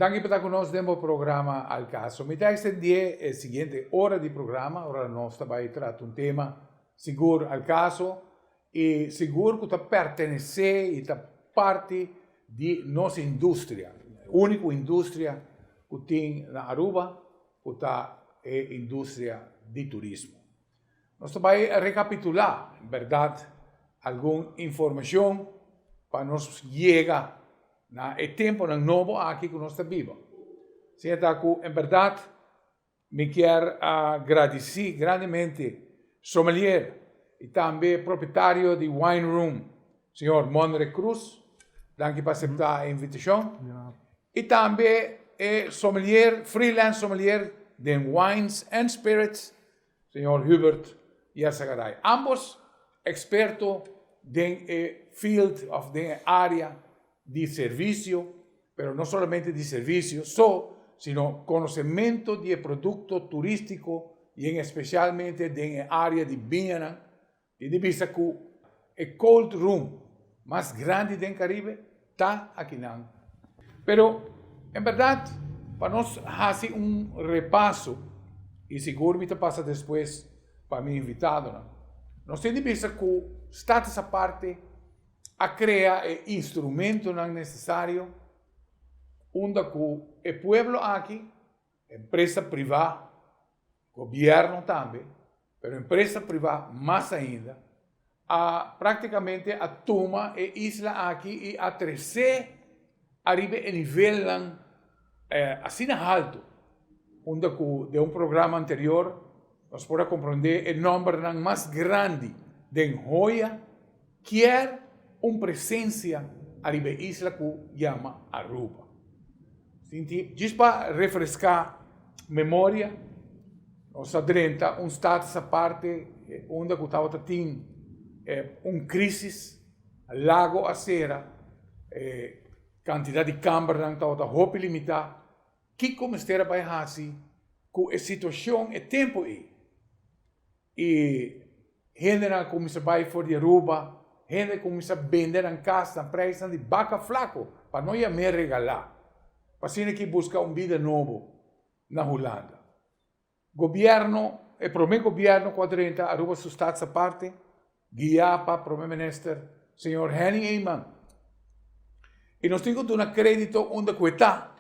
Danke por estar conosco no programa Al Caso. Me extender a seguinte hora de programa, ora nós vai tratar tema seguro al caso e seguro que está pertence e está parte de nossa indústria. A única indústria que tem na Aruba é a indústria de turismo. Nós vai recapitular, em verdade, alguma informação para nos chegar na tempo novo aqui que nós estamos vivos. Então, em verdade, me quero agradecer grandemente sommelier e também proprietário de Wine Room, senhor Monre Cruz, danke por aceitar a invitação. E também sommelier, freelance sommelier de Wines and Spirits, senhor Hubert Yersagaray. Ambos expertos de field of the área de servicio, pero no solamente de servicio, sino conocimiento de producto turístico y especialmente de área de Viñana, y de vista que el cold room más grande del Caribe está aquí. Pero, en verdad, para nos hacer un repaso, y seguro me pasa después para mi invitado, nos tenemos que vista que está esa parte a crear instrumentos necesarios onde o pueblo aqui, empresa privada, governo também, mas empresa privada mais ainda, praticamente a toma a isla aqui e a crescer arriba a nível assim alto, onde de programa anterior nós podemos compreender o número mais grande de joia que uma presença arriba a isla que chama Aruba. Just para refrescar memória, nós adrenta estado essa parte onde estava tendo crise, lago a cera, quantidade de câmara estava roupa limitada, que como esteja vai fazer com a situação e tempo aí. E gente começa a vai for de Aruba, gente começa a vender em casa, a preço de vaca flaco, para não ir me regalar. Para que busca vida novo na Holanda. Governo, o primeiro governo quadrenta, Aruba sustada essa parte, guiado para o primeiro-ministro, senhor Henning Eyman. E nós temos um crédito onde está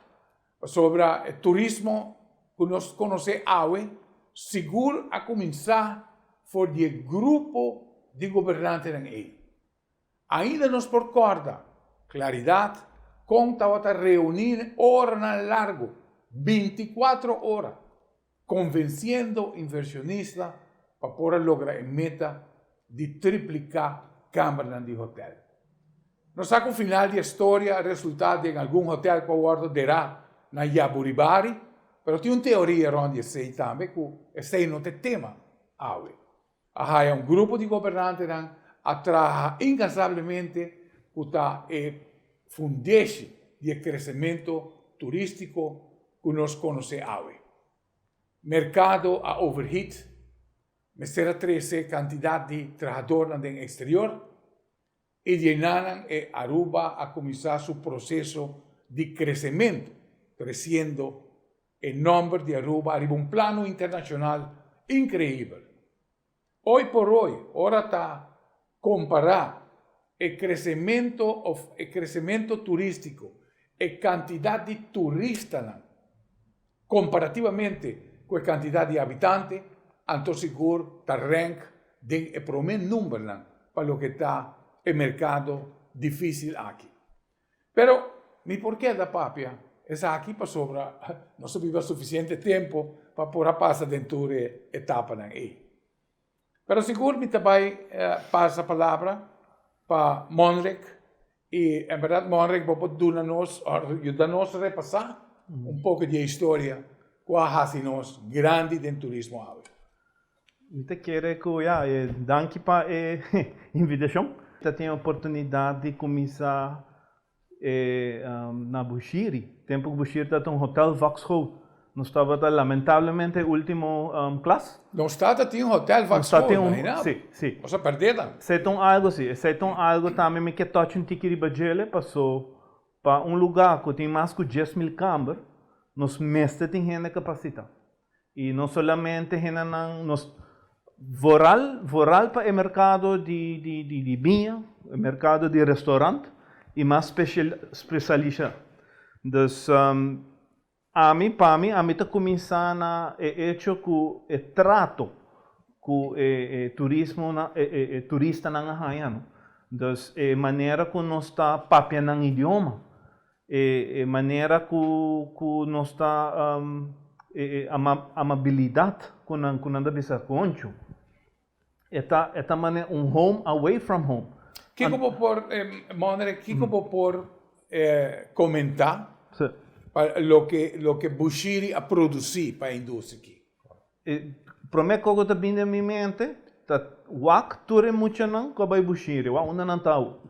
sobre o turismo que nós conhecemos, seguro a começar por o grupo de governantes aí. Ainda nos recorda claridade, estava reunindo horas largo, 24 horas, convencendo inversionistas para poder lograr a meta de triplicar câmara de hotel. Nós sabemos que no final da história, o resultado em algum hotel que o dará na Yaburibari, mas tem uma teoria onde sei também que esse não tem tema. Há grupo de governantes a trabalhar incansavelmente para fundeixe de crescimento turístico que nós conhecemos. Mercado a overheat, será crescer quantidade de trabalhadores no exterior e llenaram a Aruba a começar seu processo de crescimento, crescendo o número de Aruba arriba plano internacional incrível. Hoje por hoje, ora está comparar o crescimento turístico, a quantidade de turistas, comparativamente com a quantidade de habitantes, então seguro está rank de primeiro número para o que está o mercado difícil aqui. Pero, mi porquê da papia é aqui para sobre, não se vive suficiente tempo para poder passar dentro da etapa aí. Pero seguro me também passa a palavra para Monrek, e em verdade Monrek pode ajudar-nos a repassar pouco de história que há-nos grande dentro do turismo. Eu quero que danke para a invitação. Eu tenho a oportunidade de começar na Bushiri. Tempo que Bushiri está um hotel Vauxhall. Nós estava lamentavelmente último classe. Não está tem um hotel Vauxhall, sim. Você perdeu? Se tem algo sim, se tem algo também me que toque um tiquiri bajele passou para lugar que tem mais de 10.000 câmaras, nós mestre tem gente capacitada. E não somente gente nós voral para o mercado de vinho, o mercado de restaurante e mais especialista. Então, a mim está começando a hecho com o trato com o turismo, turista na Haiano. Então, a maneira que nós está papiando o idioma, a maneira que nós está amabilidade com nós bisa concho. Esta maneira home away from home. Que como por Monre, que como por comentar lo que Bushiri a produzir para a indústria aqui. Prometo que está vindo em minha mente, tá wak ture muito não que vai Bushiri, wa uma não tau.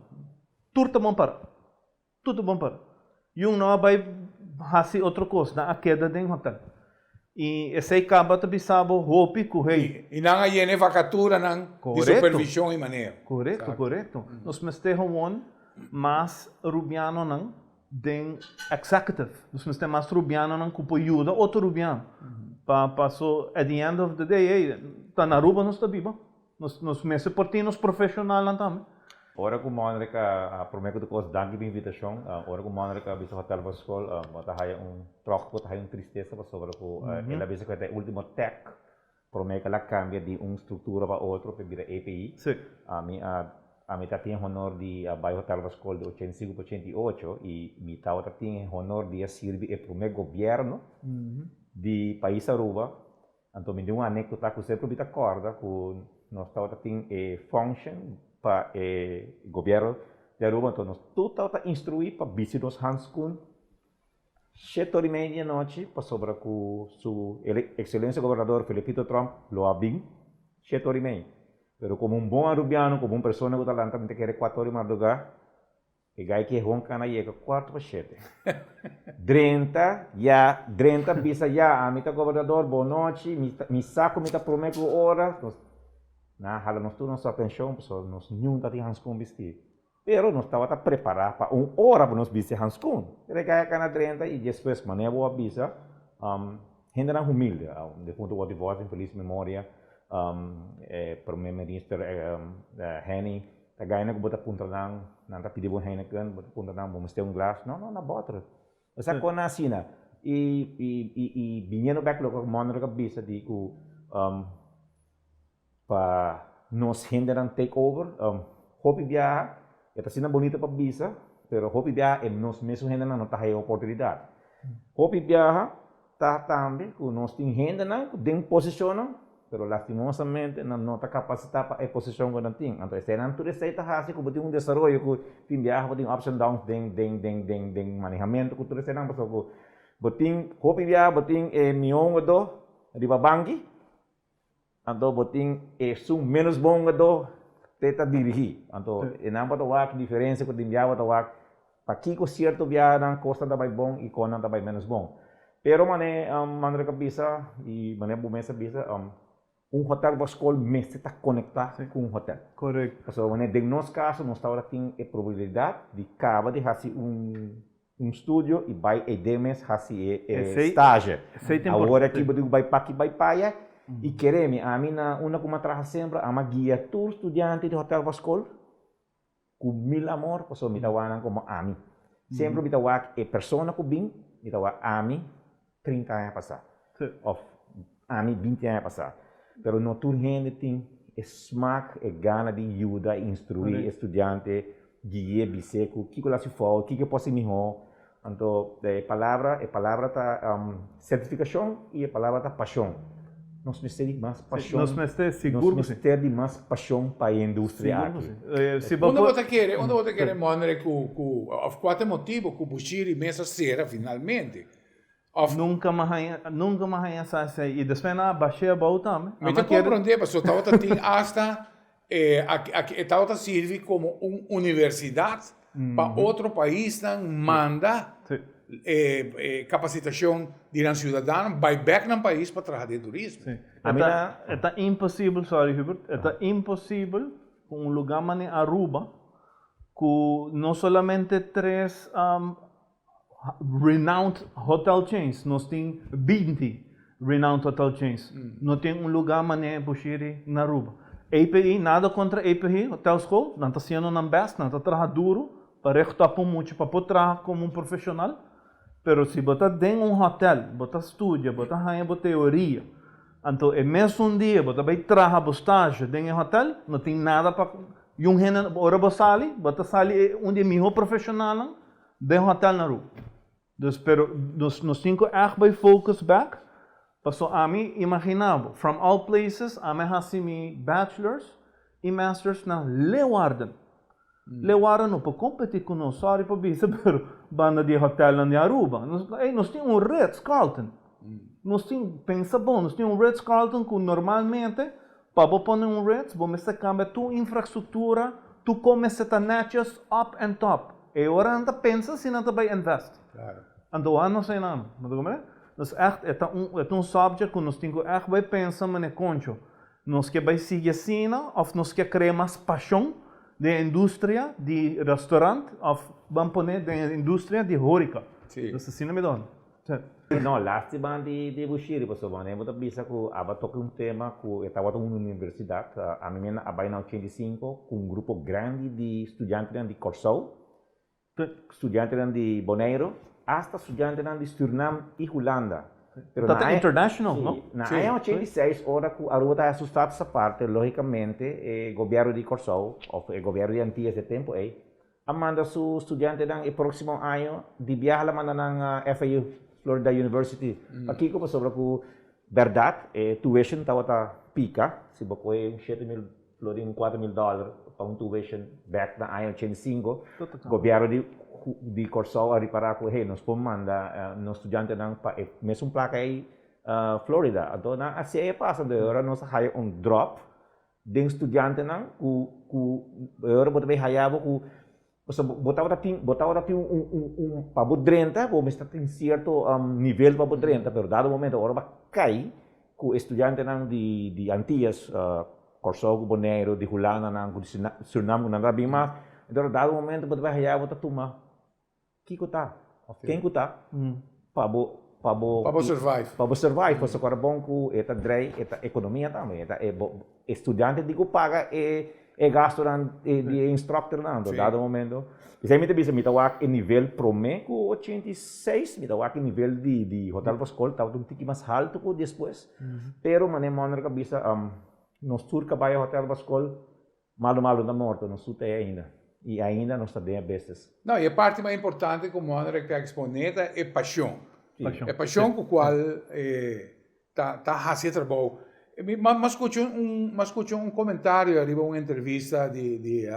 Tudo bom para. Tudo bom para. E não vai fazer outra coisa, na queda de hotel. E esse acaba de bisabo hopi correio. E não há nenhuma vacatura de supervisão e manejo. Correto. Nós mestemos mas rubiano não den executive. Nós temos mais rubiano não que ajuda outro rubiano. Passou at the end of the day, tá na Aruba nós está viva. Nós mese por ti nos profissional não também. Ora que Monreca prometo de coisa danke pela invitação. Ora que Monreca bisa hotel Vascol, mata haya troco, mata haya tristeza sobre que ela bisa que é o último tech. Prometo ela cambia de estrutura para outra para virar API. Sim. A mim tinha honor de Bairro Hotel Vascol de 85 para 88 e me tinha honor de servir o primeiro governo de país Aruba. Então me deu uma anedota que sempre me acorda que nós tinha function para o governo de Aruba, então nós tudo está instruído para visitar os Hanskun 7h30 da noite, para sobre com sua excelência governador Felipito Trump, lo abim 7h30. Pero como bom arubiano, como pessoa que está lá, também quer 4h de madrugada, e gai que ronca na chega 4 para 7. 30 bisa já, a mita governador, boa noite, me saco, me prometo hora, na hala nós tudo nossa pensão, pessoal, nós não tá tendo Hanskun vestir. Pero nós estava preparado para hora para nós vestir Hanskun. Regai cana 30 e depois maneira boa bisa, gente não humilde, de ponto de voz em feliz memória, primeiro-ministro Henny, a ganha que bota punta não tá pedindo Heineken, bota punta não, vamos ter glass, não na bota. Essa coisa assim, e vinha no backlog com Monre cabeça de que para nos hindrar takeover, hopi viajar, está sendo bonito para visa, pero hopi viajar nos mesmo hindrar não tá aí oportunidade. Hopi viajar tá também que nós tem hindrar tem posição, pero lastimosamente não está capacitado para a posição que não tem. Então se não tudo isso está assim, como tem desenvolvimento que tem viajar, tem ups and downs, tem manejamento que tudo isso não passou que botin hopi viajar, botin milhão de bangi. Então, botin menos bom do teta dirigir. Então, não pode ter diferença com o viagem para que o certo viagem costa também bom e com também menos bom. Pero maneira cabeça e maneira bomesa bisa hotel Vascol mesmo está conectado com hotel. Correto. Então, maneira de nosso caso, nós temos a probabilidade de acabar de fazer estúdio e vai edemes fazer estágio. Agora aqui vai para e queremos, a mim, uma como trabalha sempre, a guia tour estudante de Hotel Vascol, com mil amor, porque me tawanan como a mim. Sempre me tawak a pessoa que vem, me tawak a mim 30 anos passar, ou a mim 20 anos passar. Pero não tudo gente tem smack, gana de ajudar, instruir estudante, guia, biseco, o que se faz, o que pode ser melhor. Então, a palavra está certificação e a palavra está paixão. Nós precisamos de mais paixão. Nós precisamos de mais paixão para a indústria aqui. Onde você quer, Monre, por qual motivo que Bushiri mesa será finalmente? Nunca mais essa e depois na baixei a volta. Mas eu compreendo, porque estava tem hasta estava serve como uma universidade para outro país manda capacitação de cidadão vai back no país para trabalhar em turismo. É impossível, sorry Hubert, é impossível com um lugar como Aruba que não somente 3 renowned hotel chains. Nós temos 20 renowned hotel chains. Não tem lugar mané Bushiri na Aruba. API, nada contra API, Hotel School. Não está sendo na best, não está trabalhando duro para recuperar muito, para poder trabalhar como profissional. Mas se você tem hotel, você estuda, você tem teoria. Então, é mesmo dia, você vai trabalhar estágio dentro do hotel, não tem nada para... Yung hena, ora você sai onde é melhor profissional dentro do hotel na Aruba. Pero nós temos que focus back. So, ami imaginavo, from all places, ami hasimi bachelors e masters na Leeuwarden. Leeuwarden não pode competir com nós, sorry para bisa, pero banda de hotel na Aruba. Nós temos Ritz-Carlton. Nós temos, pensa bom, nós temos Ritz-Carlton que normalmente, para pôr Ritz, você cambia tua infraestrutura, tu começa a natures up and top. E agora não pensa se não vai invest. Claro. Então, não sei nada. Dus echt, het is subject que nós temos echt bij pensar mané concho. Nós que vai seguir assim, ou nós que criar mais paixão de indústria de restaurante, ou vamos pôr de indústria de hórica. Sim. Dus assim me dá. Não, lástima de Bushiri, pessoal, né? Vou dizer que aba toca tema que eu estava na universidade, a minha abai na 85, com grupo grande de estudantes de Corsou, estudantes de Bonaire, hasta estudantes de Suriname e Holanda. Pero está international, não? Na área 86, hora que a Aruba está assustada essa parte, logicamente, o governo de Corsou, ou o governo de Antillas de tempo, manda su estudiante no próximo ano de viajar na FAU, Florida University. Aqui como sobre a verdade, tuition estava pica, se você $7,000, $4,000 para tuition back na ano 85, o governo de Corsou a reparar que nós podemos mandar nos estudantes para mesmo placa aí Florida. Então, assim é passa de hora nós hire drop de estudante não que hora você vai hire que botava para bodrenta, ou está em certo nível para bodrenta, mas dado momento agora vai cair que o estudante não de Antillas, Corsou, Bonaire, de Holanda, não de Suriname, não bem mais. Então dado momento você vai hire você toma quem que tá para survive. Para survive, porque agora bom que esta drei, esta economia também, esta estudante digo paga e gasto de instructor não, dado momento. Precisamente bisa me tawak em nível promê com 86, me tawak em nível de hotel para escola, tawak um tique mais alto que depois. Pero mané maneira que bisa nos tour que vai hotel para escola, malo da morte, não sute ainda. E ainda não está bem a bestas. Não, e a parte mais importante, como o André está exponendo, é paixão. É paixão com a qual está fazendo trabalho. Mas escutei comentário, arriba uma entrevista de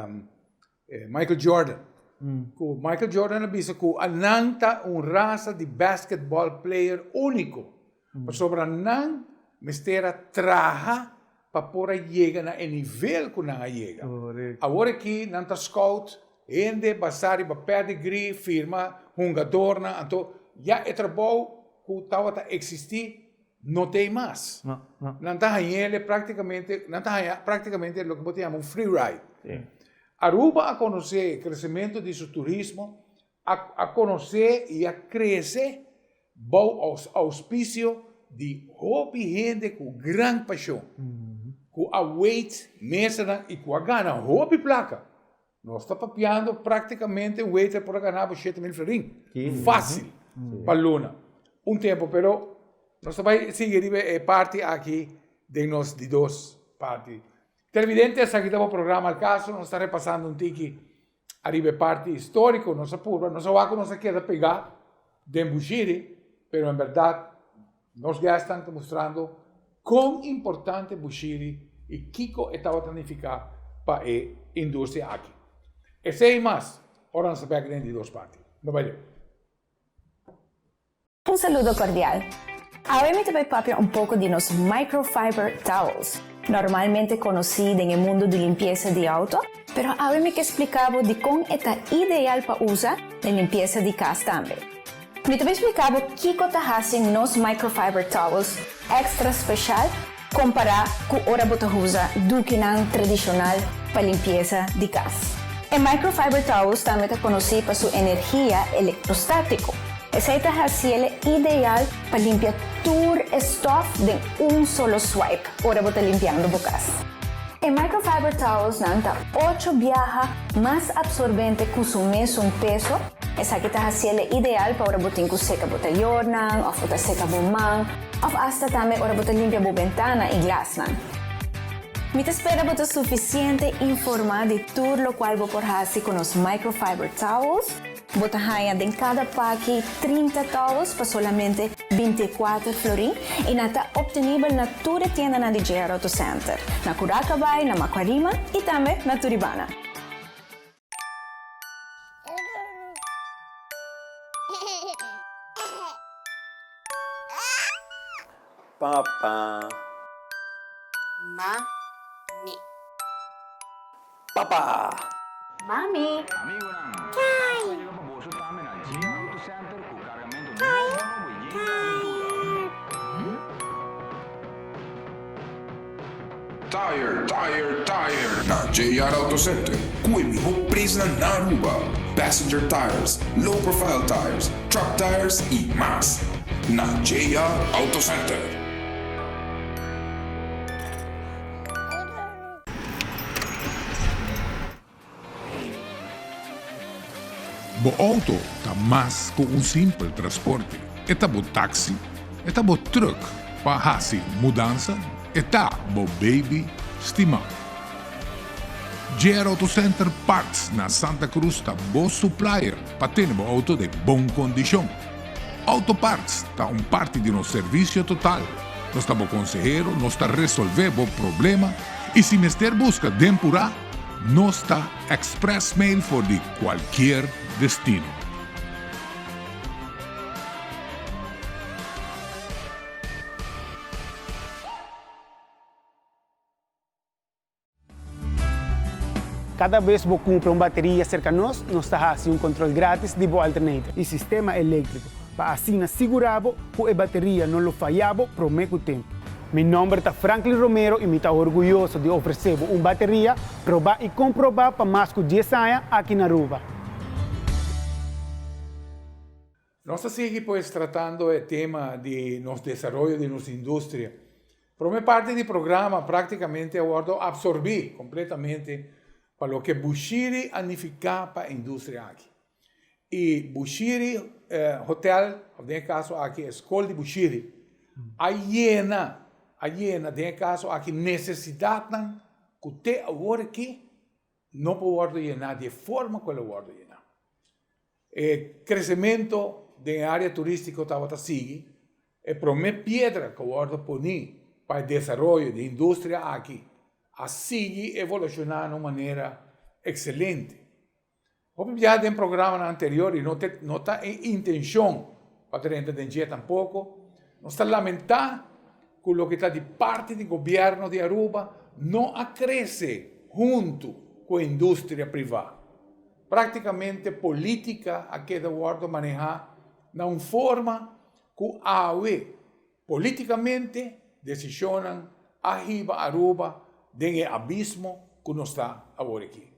Michael Jordan. O Michael Jordan disse que a Nan está raça de basketball player único. Mas sobre a Nan, mistera traja para poder chegar no nível que não chega. Agora aqui, não está scout, ainda basari para pedigree, firma, jogador, então já é trabalho que estava a existir, não tem mais. Não está ele praticamente, o que chamamos free ride. Aruba a conhecer o crescimento de seu turismo, a conhecer e a crescer o auspício de hobby gente com grande paixão. Com a weight, mesa e com a gana, hobby placa. Nós estamos papiando praticamente um waiter para ganhar $7,000. Fácil para a Luna. Tempo, pero nós vamos seguir parte aqui de nós de duas partes. Televidentes, aqui está o programa Al Caso, nós estamos repassando tique arriba parte histórico, nossa pura, nossa vaca não se quer pegar de Bushiri, pero em verdade, nós já estamos mostrando quão importante Bushiri e Kiko estava planificado para a indústria aqui. Esse e mais, agora nós vamos dentro de duas partes. Não vai Un saludo cordial. Ahora te voy a hablar un poco de los microfiber towels, normalmente conocidos en el mundo de limpieza de auto, pero ahora me explicaba de cómo está ideal para usar en limpieza de casa también. Me te voy a explicar qué hacen los microfiber towels extra especial comparado con ahora você usa do que tradicional para limpieza de casa. El microfiber towels también es conocido por su energía electrostática. Esta es el ideal para limpiar todo el stuff de un solo swipe. Ahora voy a limpiando bocas. El microfiber towels nanta 8 viaja más absorbente que su mesmo peso. Esa que está el ideal para botar que seca botellornan, o botar seca bomán, o hasta también para botar limpia bu ventana y glass. Me espera botar suficiente informado de todo lo cual voy a hacer con los microfiber towels. Bota raia em cada pack 30 towels para solamente 24 florin e está obtenível na toda tienda na DJ Auto Center, na Curacabai, na Macuarima e também na Turibana. Papa. Mami. Papa. Mami. Tire. Na JR Auto Center, kui melhor preço na Aruba. Passenger tires, low profile tires, truck tires e mais. Na JR Auto Center. Bo auto tá mais que simples transporte. Eta bo táxi, eta bo truck, para fazer mudança, eta bo baby estimar. JR Auto Center Parts na Santa Cruz tá bo supplier para ter bo auto de boa condição. Auto Parts tá parte de nosso serviço total. Nós tá bo consejero, nós tá resolver bo problema e se mister busca dempurar, nós tá express mail for de qualquer destino. Cada vez que compra uma bateria cerca de nós está fazendo controle grátis de boa alternativa e sistema elétrico, para assim assegurar que a bateria não falhava por muito tempo. Meu nome é Franklin Romero e me está orgulhoso de oferecer uma bateria provar e comprovar para mais de 10 anos aqui na Aruba. Nós seguimos pues tratando el tema de nos desarrollo de nuestra industria. Por mi parte del programa prácticamente aguardo absorbí completamente para lo que Bushiri significa para la industria aquí. Y Bushiri Hotel, en este caso aquí, Escola de Bushiri, llena, en este caso aquí, necesitan que usted ahora aquí no puede llenar de forma que lo puede llenar. El crecimiento de área turística estava sigue, é a primeira pedra que eu vou poner para o desenvolvimento da indústria aqui, a seguir evolucionar de uma maneira excelente. Como já no programa anterior, e não está em intenção para ter entender tampouco, não está lamentar que o que está de parte do governo de Aruba não cresce junto com a indústria privada. Praticamente política aqui da guarda manejar de uma forma que AUE politicamente decisionam arriba Aruba do abismo que nós está agora aqui.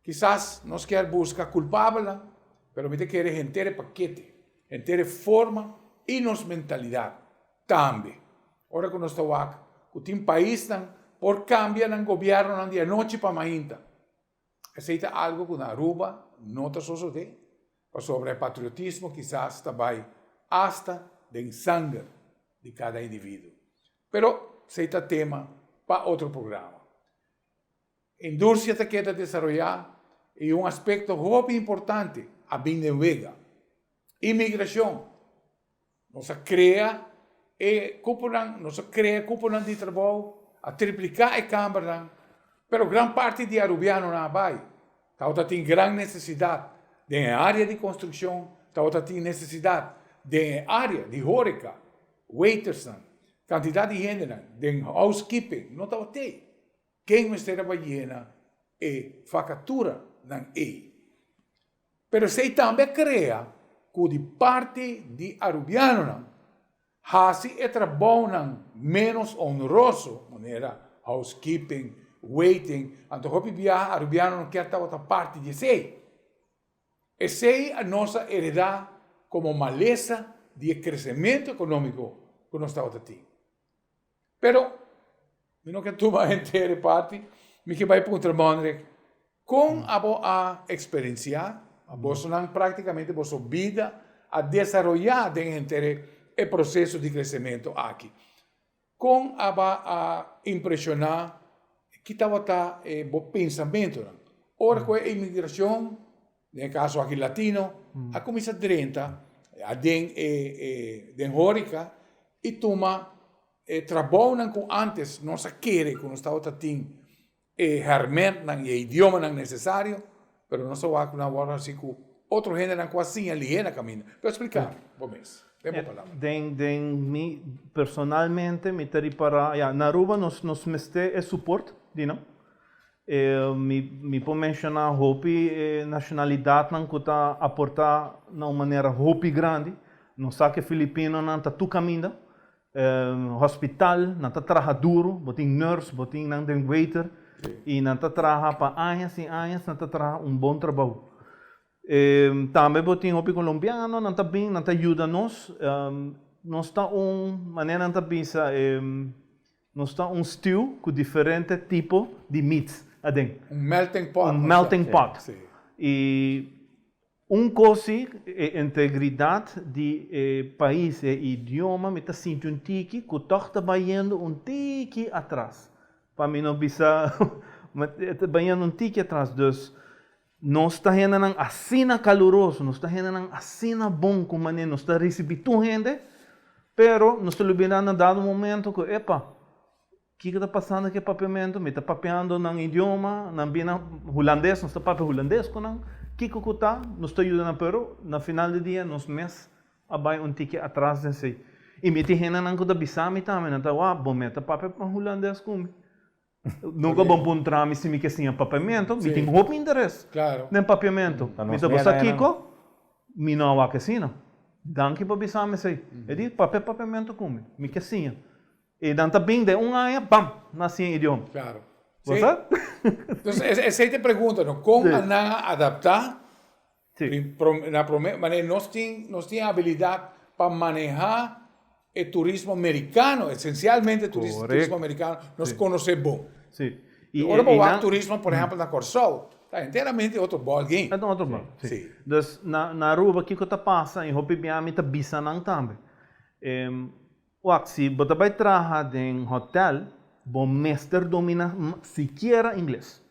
Quizás nós queremos buscar culpável, mas me quer entender paquete, entender forma e nossa mentalidade também. Ora que nós estamos aqui, que tem país por cambiar no governo de noite para amanhã. Aceita algo que na Aruba não está sucedendo. Sobre o patriotismo, quizás também hasta do sangue de cada indivíduo. Pero aceita tema para outro programa. A indústria está querendo desenvolver e aspecto muito importante a Venezuela. Imigração. Nós cria cúpula de trabalho a triplicar a câmara, pero grande parte de arubiano não vai. Então tem grande necessidade de área de construção, então tem necessidade de área de hóreca, waiters, quantidade de gente, de housekeeping, não está tem. Quem me está trabalhando é facatura não é. Pero se também cria que de parte de arubiano hasi e trabalho menos honroso, maneira housekeeping, waiting, anto hopi viaja arubiano não quer outra parte de sei. Essa é a nossa heredade como maleza de crescimento econômico que nós estamos tendo. Pero, eu não quero tomar inteira parte, me que vai para o Mondrek, com a experiência, a vossa praticamente a vossa vida, a desenvolver dentro o processo de crescimento aqui. Com a impressionar que estava o pensamento. Ora, com a imigração, no caso aqui latino, a começa a 30, a den hórica, e toma trabalham com antes, nossa querer, com o estado tatim, hermente, e idioma necessário, pero não só há uma hora assim que outro gênero quase ali na caminho. Para explicar, vamos. Personalmente, me teri para na Aruba nos meste suporte, não? Me pode mencionar hopi nacionalidade não que está aportar de uma maneira hopi grande, não sabe que filipino não está tu caminho, hospital não está trabalhando duro, botin nurse, botin não tem waiter, e não está trabalhando para anos e anos, não está trabalhando bom trabalho. Também botin hopi colombiano, não está bem, não está ajuda nós, nós está maneira não está pensa, nós está stew com diferente tipo de meats. Melting pot. Melting pot. Sim. E coisa é integridade de país e idioma, me está sentindo tiki, que estou trabalhando tiki atrás. Para mim não precisa, trabalhando tiki atrás. Então, nós está tendo assim caloroso, nós está tendo assim bom como maneira, nós está recebendo gente, pero nós está liberando dado momento que, epa, o que está passando aqui papiamento? Me está papeando no idioma, não bina holandês, não está papeando holandês com não. O que está? Nós está ajudando, pero no final do dia, nós mesmos abai tique atrás desse. E me te rena não que bisami também, não está, bom, me está papeando holandês comigo. Nunca bom pontar me se me que sim papiamento, me tem roupa interesse. Claro. Nem papiamento. Me está você aqui com, me não há que sim, não. Danke para bisami sei. E diz papiamento comigo, me que sim. E dan também de ano, bam, nasce em idioma. Claro. Você? Então, essa te pergunta, não? Como adaptar? Sim. Mas nós temos a habilidade para manejar o turismo americano, essencialmente o turismo americano, nós conhecemos bom. Sim. E agora o turismo, por exemplo, na Corsol, está inteiramente outro ballgame. É outro ball. Sim. Então, na Aruba, o que está passando? Em Hopi-Biami está bisando também. Se você vai trabalhar em hotel, o mestre domina sequer inglês.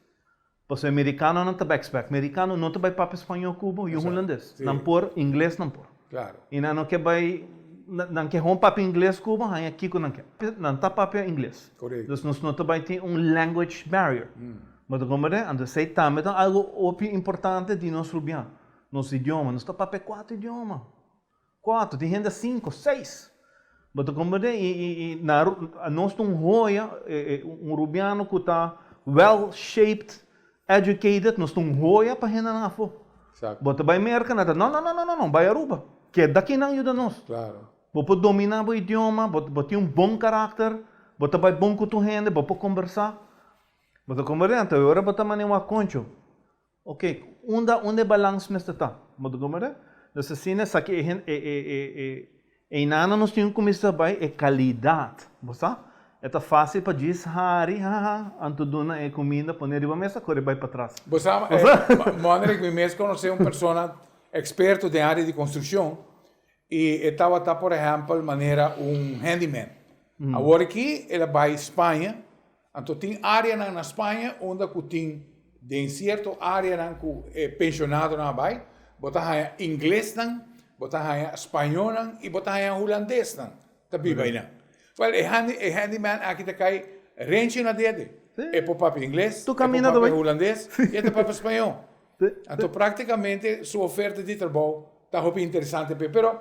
Porque o americano não está backpack. O americano não vai para espanhol, cubo e holandês. Não por inglês, não por. Claro. E não que vai, não que para inglês, cubo, aí aqui não quer. Não está para inglês. Correto. Então, nós não vai ter language barrier. Mas como é, então, sei também algo importante de nosso rubiano. Nosso idioma, nós está para 4 idiomas. 4, tem gente 5, 6. Mas como é, nós temos rubiano que está well-shaped, educated, nós temos para gente na fo. Mas vai merca, não, vai Aruba. Que daqui não ajuda nós. Claro. Você dominar o idioma, você tem bom caráter, você vai bom com a gente, você conversar. Mas como é, então agora você tem uma concho. Ok, onde balance está? Mas como é, então assim, essa aqui e nada nós temos que começar a qualidade, você? É fácil para dizer, antes de uma comida, pôr na mesa, correr para trás. Você maneira que me conhece uma pessoa experto de área de construção e estava por exemplo, maneira handyman. Agora aqui ele vai à Espanha, então tem área na Espanha onde tem de certa área que pensionado na vai, botar inglês não. Botar espanhol e botar holandês não, também vai não. Well, handyman aqui tá cai range na dele. É para papel inglês, é para papel holandês e é para papel espanhol. Então praticamente sua oferta de trabalho está muito interessante, pero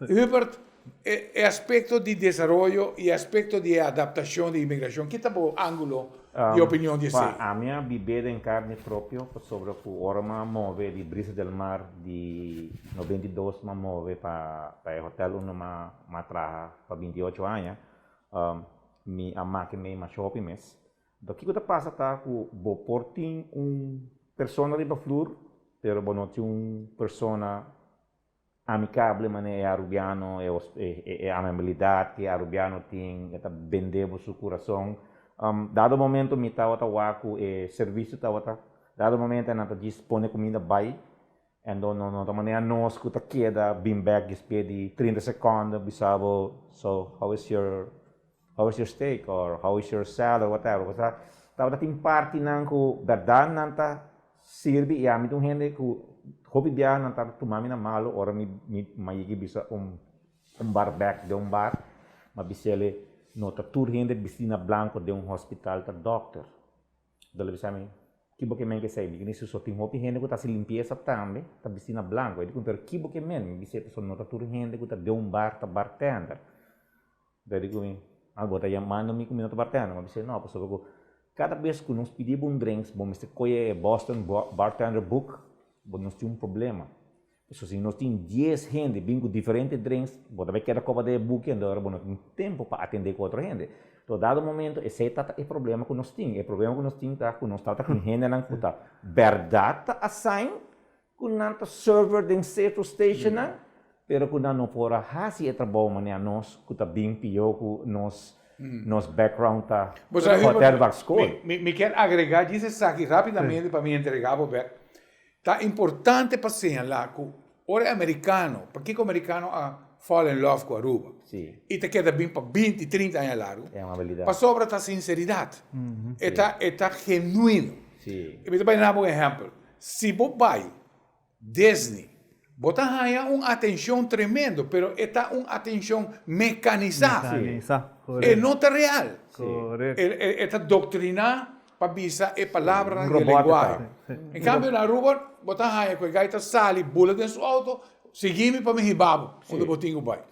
Hubert é aspecto de desenvolvimento e aspecto de adaptação de imigração, que está o ângulo de opinião de você. A minha vivida em carne própria sobre o orma move de Brisa del Mar de 92 me move para o hotel onde me traga para 28 anos. A máquina me shopping mes. Do que passa tá que o portim persona de flor, pero não tem persona amicable, mané arubiano e amabilidade que arubiano tem, eta vendeu seu coração. Dado momento mi tawata waku serviço tawata, dado momento nata dispone comida bai, então não maneira nós que tá queda bim back de 30 segundos bisabo, so how is your steak or how is your salad or whatever. Basta tawata tem parte nang ko verdade nanta sirve e a mitong gente ko hobi biya nanta tumami na malo ora mi mayigi bisa bar back de bar mabisele nota tur gente bisina blanco de hospital ta doctor. Dole bisami kibo que men que sei, bigini só tem hopi gente que tá se limpeza também, tá bisina blanco, ele contar kibo que men, bisete só nota tur gente que tá de bar ta bartender. Daí comi agora chamando me comendo bartender, mas bisete não, pessoal, cada vez que nós pedimos drinks, vamos ter coisa Boston Bartender Book, nós temos problema. Então, se nós temos 10 gente vindo diferentes drinks, vamos ver cada copa de book, então nós temos tempo para atender com outra gente. Então, dado momento, esse é o problema que nós temos. O problema que nós temos é que nós estamos com gente não está verdade assign, que não está server de centro station, pero que não pode fazer trabalho maneira nós, que está bem pior que nos background tá hotel da escola. Me quero agregar isso aqui rapidamente para me entregar para ver. Tá importante para señalar que o americano, porque o americano fall in love com a Aruba. Sim. E te queda bem para 20, 30 anos largo. É uma habilidade. Para sobra tá sinceridade. Tá genuíno. Sim. E me dá um exemplo. Se você vai Disney, você tem uma atenção tremenda, pero é uma atenção mecanizada. E não é real. Correto. É doutrina para bisa e palavra e linguagem. Em cambio, na Aruba, você tem que gaita sali, bula dentro do auto, seguir-me para me ribabo, onde eu tenho pai.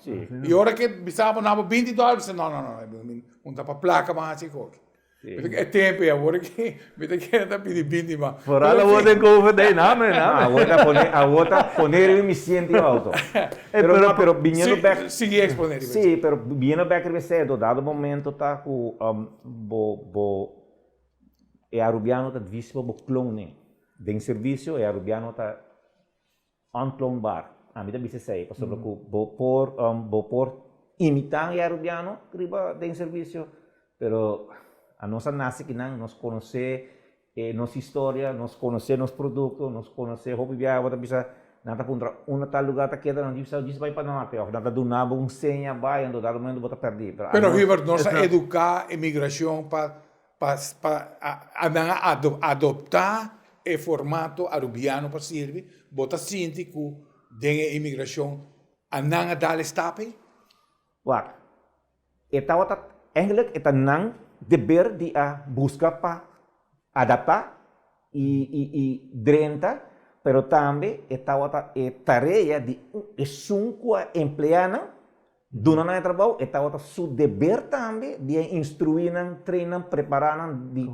E a hora que bisava na $20, você não tá para placa, mas assim coisa. É tempo, é agora que me tem que dar pedir 20, mas. Por ahora vou ter que ouvir nada, Agora poner me siente auto. Pero vindo back. Sigue exponer. Sim, pero vindo back cedo, dado momento tá com e arubiano tá visto bo clone. Den serviço e arubiano tá on clone bar. A mim também se sei, por sobre que bo por imitar e arubiano, riba den serviço, pero a nossa nasce que não nos conhece nossa história, nos conhece nos produtos, nos conhece hobby viagem, bota bisa nada contra tal lugar tá queda, não diz vai para norte, ou nada do nabo senha vai, ando dado momento bota perder. Pero River nós educar imigração para adoptar o formato arubiano para servir, bota sinti que den imigração ananga dale stape? Wak, eigenlijk eta nang dever de buscar para adaptar e drenta, pero também estava tarefa de sunco empleada durante o trabalho, estava su dever também de instruir, treinar, preparar, de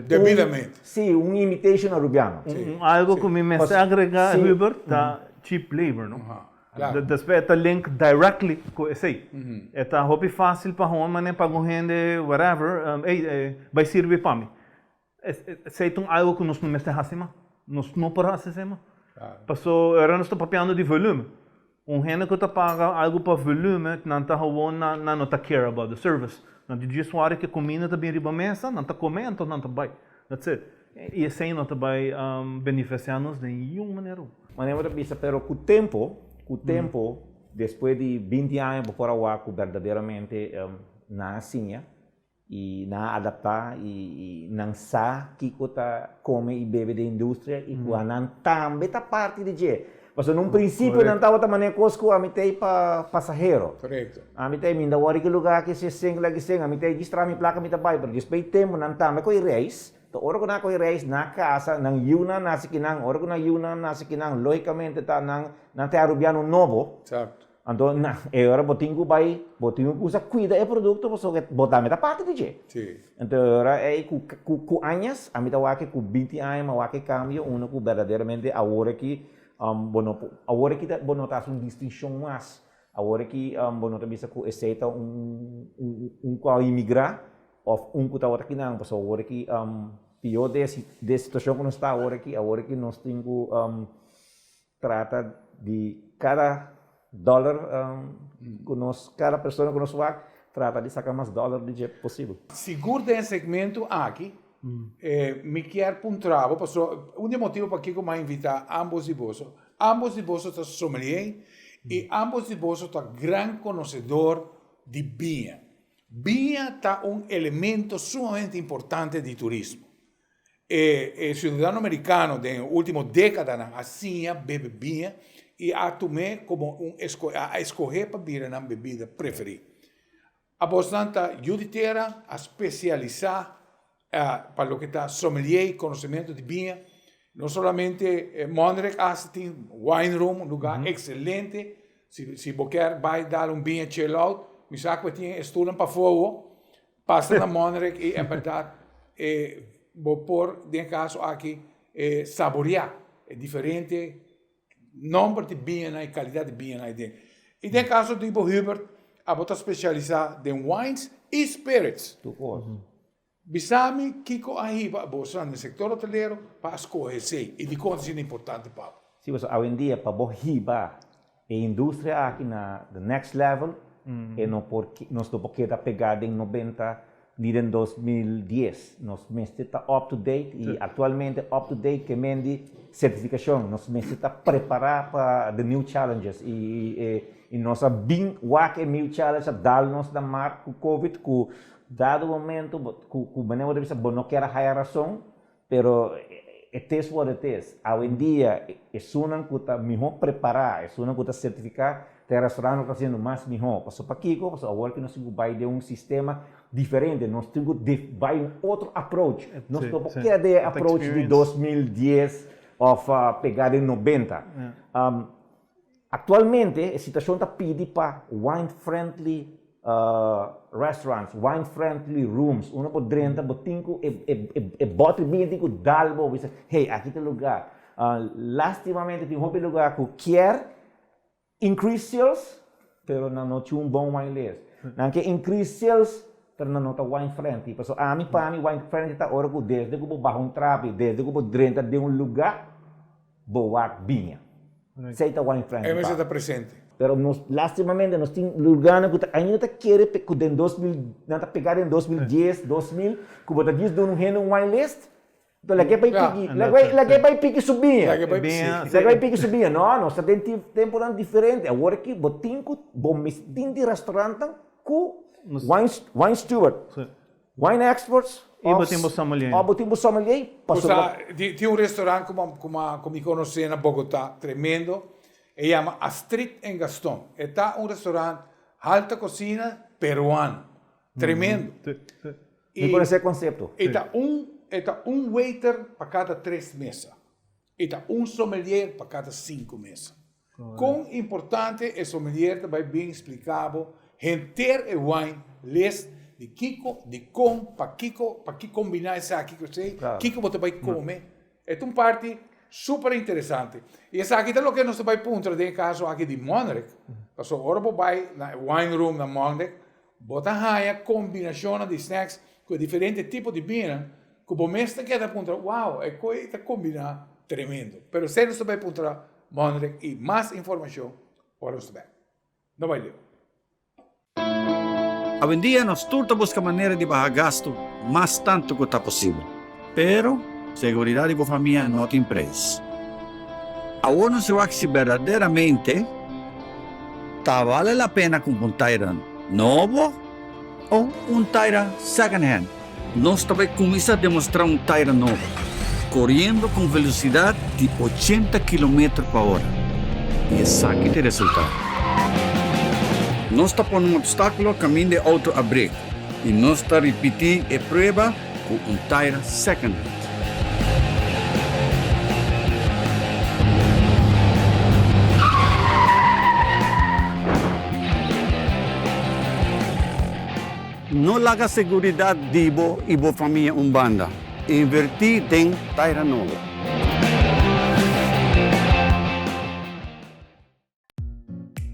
devidamente. Sim, imitation arubiano. Algo que me agregar, Hubert, tá cheap labor, não? Claro. Después está link directly com esse. Está hobby fácil para uma né para gente whatever, vai servir para mim. Sei algo que nós não fazemos, nós não fazemos. Passou, era nós papiando de volume. Gente que está paga algo para volume, não está não está care about the service. Não diz suare que comida está bem riba mesa, não está comendo, não está bem. That's it. E assim não está bem beneficiar-nos de nenhuma maneira. Maneira de pensar, pero com o tempo, depois de 20 anos, por agora, verdadeiramente na assim, e na adaptar, e não sabe que está come e bebe da indústria, e não também está parte de je. Mas no princípio, não estava também conosco, a mitad para passageiro. Correto. A mitad, minda wari que lugar que se seng lagi seng, a mitad distra mi placa mitad bai, pero depois tempo não também com reis. Então, ora que na coi reis na casa, nang yuna na sikinang, ora que na yuna na sikinang, logicamente tá nang te arubiano novo. Certo. Então, ora botingo usa cuida o produto, porque botar metade parte de je. Sim. Então, ora com anos, a mitad wake com 20 anos, wake cambio, uno que verdadeiramente agora que agora que bono tá uma distinção mais, agora que bono tá bisa ku aceita qual imigrar of que tá outra que não, porque agora que pior de situação que nós está agora que nós temos trata de cada dólar, cada pessoa que nós vai, trata de sacar mais dólar do jeito possível. Seguro tem segmento aqui, me quer pontuar, porque um motivo para que eu me invitar ambos de vós. Ambos de vós são sommelier e ambos de vós são grande conhecedor de vinho. Vinho é um elemento sumamente importante de turismo. O cidadão americano da última década assim bebe vinho e a tomar como a escolher para vir na bebida preferida. A bastante juditeira a especializar para o que está sommelier, conhecimento de vinho. Não somente Monrek tem wine room, um lugar excelente. Se você vai dar vinho chill out, me sabe que tem estudo para fogo, passa na Monrek e é verdade, vou pôr, em caso aqui, saborear. É diferente, número de vinho e qualidade de vinho aí dentro. E em caso do Ivo Hubert, a bota especializada em wines e spirits. Bisami, Kiko Ahiba, você no setor hoteleiro, para escolher e de quanto é importante para. Sim, mas hoje em dia, para a indústria aqui na the next level, e não porque está pegada em 90, nem em 2010. Nós está up to date e atualmente up to date que mende certificação. Nós está preparar para the new challenges e nós bem o new challenge dar-nos da marca com COVID, com dado momento, com maneira de dizer, não quero a razão, pero it is what it is. Hoje em dia, é sunan que está melhor preparar, é sunan que está certificar, tem restaurante que está sendo mais melhor. Passou para Kiko, passou agora que nós temos de um sistema diferente, nós temos de outro approach. Nós temos que ter approach de 2010 of pegar em 90. Atualmente, a situação está pedindo para wine-friendly restaurants, wine-friendly rooms. Uno por 30, por 5, e bote bem de dalbo. Hey, aqui tem lugar. Lastimamente, tem um lugar que quer increase sales, pero não tinha bom wine list. Não quer increase sales, pero não está wine-friendly. Porque a mim, para mim, wine-friendly está hora que desde que eu barro trapo, desde que eu 30 de lugar, boa vinha. Sei está wine-friendly. É, mas está presente. Pero lastimamente, nós temos lugares que ainda querem que em 2000, não pegar em 2010, 2000, que você diz de um wine list, então lá que vai pique subir. Lá que vai pique subir. Não, nós temos temporada diferente. Agora que botinho, bom de restaurante com wine steward, wine experts. E botimos sommelier. Botimos sommelier. Tem restaurante como me conhece na Bogotá, tremendo. Se chama Astrid en Gastón. Está restaurante alta cocina peruano. Tremendo. E por esse conceito. Está waiter para cada 3 mesas. Está sommelier para cada 5 mesas. Quão importante é sommelier vai bem explicado, ter o wine list de Kiko, de como, para que combinar isso aqui que eu sei, Kiko você vai comer. É parte super interessante. E essa aqui é o que nós vamos puntar de caso aqui de Monrek. Então, agora vai na wine room na Monrek, bota a combinação de snacks com diferentes tipos de vinho, que o mestre quer apontar, uau, é coisa combinar tremendo. Mas se nós vai puntar Monrek e mais informação, agora nós vamos. Não vai ler. Hoje em dia, nós todos buscamos maneira de baixar gasto mais tanto que está possível. Pero segurança da família não tem preço. Agora não se vai se verdadeiramente vale a pena comprar um Tyra novo ou um Tyra second hand. Nós também começamos a demonstrar um Tyra novo, correndo com velocidade de 80 km/h. E esse aqui tem resultado. Nós estamos um obstáculo caminho de auto a break. E nós estamos repetindo a prova com um Tyra second hand. Não larga a segurança de Ivo e a família Umbanda. Invertir em Tyra Nova.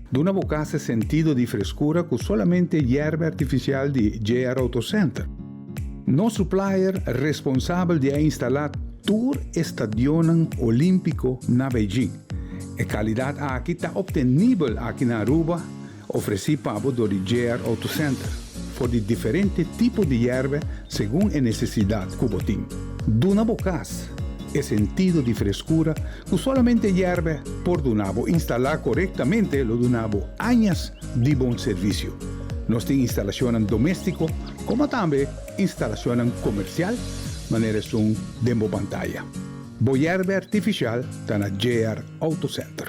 Duna bocasse sentido di frescura con solamente hierba artificial di JR Auto Center. No supplier responsabile di installare tour stadion olimpico na Beijing. A qualidade aqui está obtenível aqui na Aruba, oferecida para do JR Auto Center, por de diferentes tipos de erva segundo a necessidade que você tem. Duna bocas, é sentido de frescura que solamente erva por Dunabo instalar corretamente lo Dunabo años de bom serviço. Nós temos instalação doméstico, como também instalação comercial, maneira som demo pantalla. Boyerbe artificial está na JR Auto Center.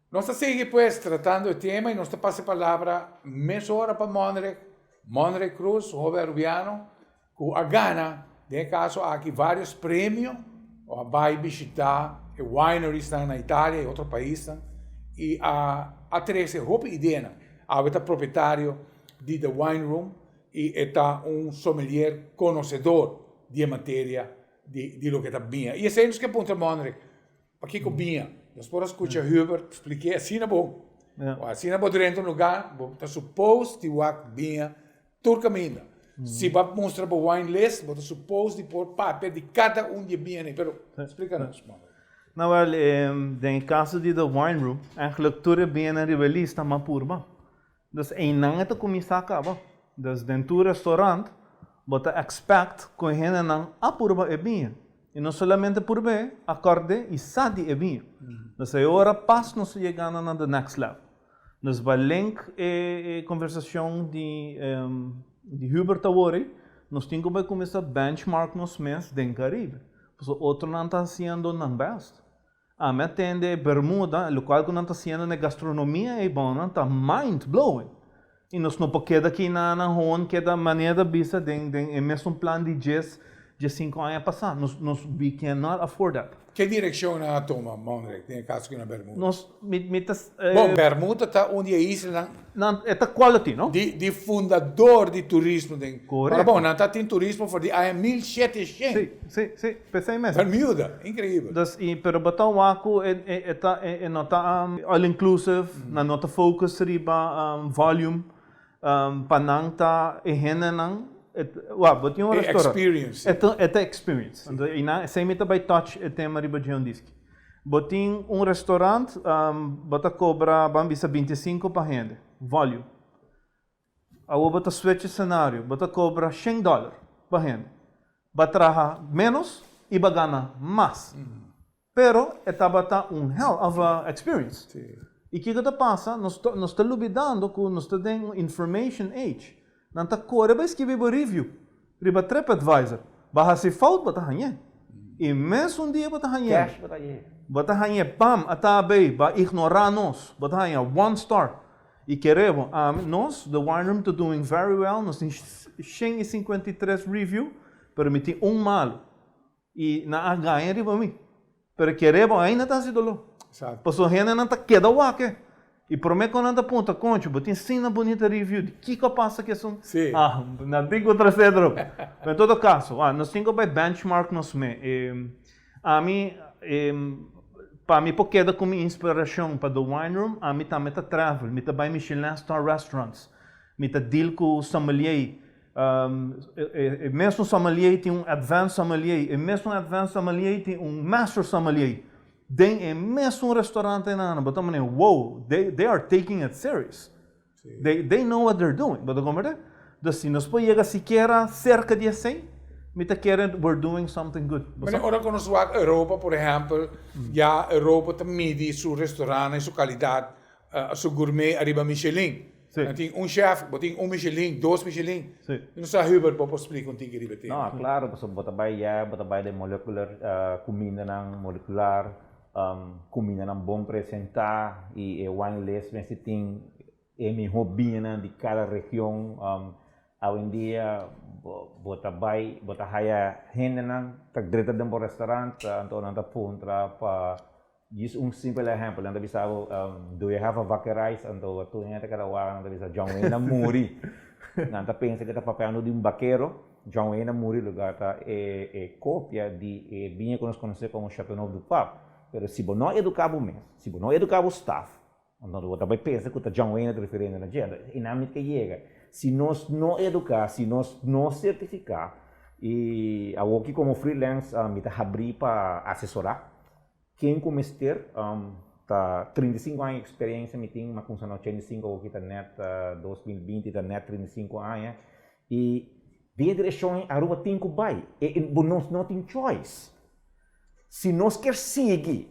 Nós seguimos pues tratando o tema e nós passa a palavra meia hora para Monrey Cruz, jovem arubiano, que a Gana, de caso, há aqui vários prêmios, vai visitar wineries na Itália e outros países, e a Teresa Hope Idena, é proprietário de The Wine Room e é sommelier conhecedor de matéria de lo que está bem. E é isso que aponta Monrey, para que bem. Nós podemos escutar Hubert explicar assim na bom. Assim na bom dentro do lugar, está suposto de walk bem todo caminho. Se vai mostrar para o wine list, está suposto de pôr papel de cada de bem, mas explica-nos. Nou wel, in caso de The Wine Room, eigenlijk toere bem na rivalista ma purba. Dus een nang het commissar acaba. Dus dentro restaurant, bota expect que hen nang a purba é bem. E não somente por bem, acorde e sadi é bem. Dus a hora pas nos chegando na the next level. Dus vai link e conversação de Hubert Tawori, nós temos que começar a benchmark nos mês do Caribe. Porque o outro não está sendo não best. A minha tende Bermuda, o qual não está sendo na gastronomia é bom, está mind blowing. E nós não podemos aqui na Hon que da maneira de vista é mesmo plano de jazz de 5 anos passados. We cannot afford that. Que direção na toma, Monrey, tem caso que na Bermuda? Bom, Bermuda está onde é isso, não? É quality, não? De fundador de turismo. Correto. Bom, não está tem turismo por de 1700. Sim, pensei mesmo. Bermuda, incrível. Dus, pero batal wako é nota all inclusive, na nota focus riba volume, panang ta henenang. But yung restaurant. Experience. Ito experience. Sem mita by touch é tema riba de disque. Botin restaurant, bota cobra bambisa 25 para rende, volume. Awo bota switch cenário, bota cobra $100 para rende. Batraha menos e bagana mais. Pero esta bata hell of a experience. E que passa? Nós estamos lubidando que nós temos information age. Nanta core ba escrever review, riba TripAdvisor, baha se falta bata hanya. E mesmo dia bata hanya. Cash bataye. Bata hanya pam atabe ba ignorar nós, bata hanya 1 star. E queremos nós the Wine Room to doing very well, nós temos 153 review, permitir malo. E na ganha riba mi. Pero queremos ainda tá se dolo. Exato. Passo rena não tá queda wake. E promete que não dá ponta, conte, botem sim na bonita review de que passa que são. Sim. Não tem que outra cedro. Em todo caso, nós temos que benchmark nos me. A mim, para mim, porque da como inspiração para the wine room, a mim também tá travel, me tá bem Michelin star restaurants, me tá deal com sommelier. Mesmo sommelier tem advanced sommelier, e mesmo advanced sommelier tem master sommelier. Tem mesmo restaurante na but I'm wow, they are taking it serious. They know what they're doing. But compreende? Dus se nós podemos sequer cerca de assim, me tá querendo we're doing something good. Mas agora quando nós vamos à Europa, por exemplo, já a Europa também mede seu restaurante, sua qualidade, seu gourmet arriba Michelin. Tem chef, tem Michelin, 2 Michelin. Não sabe Hubert para explicar onde que arriba tem. Não, claro, porque botabay de molecular, comida ng molecular. comida não bom apresentar e wine list, mas tem melhor bina de cada região. Hoje em dia, bota haya gente não tá direto de um restaurante, então não tá puntra para just simples exemplo, não bisa do you have a vaca rice, então tu ainda cada orang não bisa John Wayne muri, não tá pensa que tá papelando de vaqueiro, John Wayne muri lugar tá cópia de vinha que nós conhecemos como Chateauneuf du Pape, pero se não educamos mesmo, se não educamos o staff, então você vai pensar que tá John Wayne tá referindo na gente, e na medida que chega se nós não educar, se nós não certificar, e aqui como freelance, me está abrir para assessorar, quem começar, tá 35 anos de experiência, me tem uma função 85, aqui está net 2020, está net 35 anos, e de direção a rua tem que vai, e nós não tem choice. Se nós quer seguir,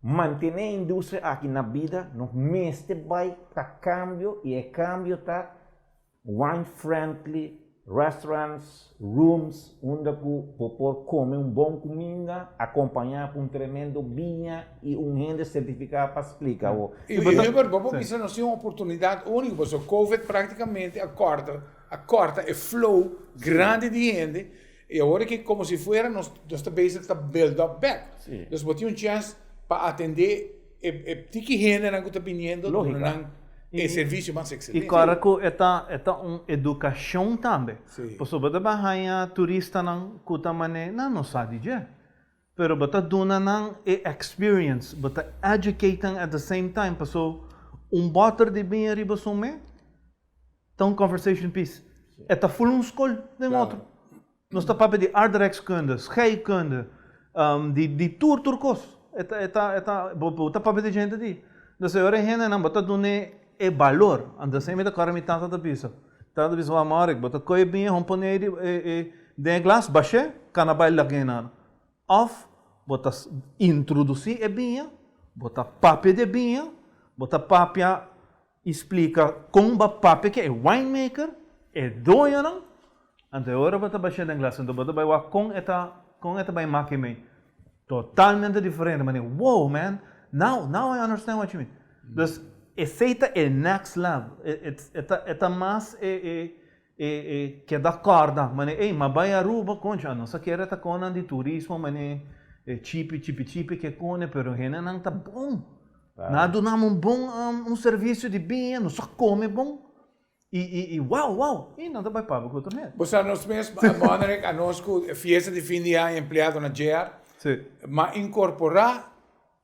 manter a indústria aqui na vida, nós mestre vai para cambio, e o cambio está wine-friendly restaurants, rooms, onde você come bom comida, acompanhar com tremendo vinho e gente certificado para explicar. E Hubert, vamos pensar nós temos uma oportunidade única, porque o Covid praticamente acorta o flow grande de gente, e agora que como se fuera, nós também está build up back. Nós temos chance para atender que gente que está vindo, é serviço mais excelente. E claro que é uma educação também. Porque se você vai turista não kuta mané não sabe dizer. Pero você dona não experience, você educating at the same time. Porque bottle de bem arriba some, então conversation piece. É full school de outro. Nós está para de Ardrex kunde, schei kunde, de turcos. Você para de gente de. Então agora gente não você dona é valor, anda sempre da cara mitad da pizza. Tanta pizza vai morrer, bota coi bem, romponei de glass, baixe, canabai lagena. Off, bota introduzir é bem, bota papel de bem, bota papel explica como papel que é winemaker, é doia não. Ante agora bota baixe de glass, então bota vai com eta vai maquime. Totalmente diferente, man. Wow, man. Now I understand what you mean. Dus aceita é next level. É mais que dá corda, mas mas vai a Aruba, concha, não sei que era tá com de turismo, mas chip que cone, pero rena não tá bom. Nada não bom serviço de bem, não só come bom. E uau, e não tá vai pago com também. Você nós mesmo a nós com fiesta de fim de ano empregado na GR, mas incorporar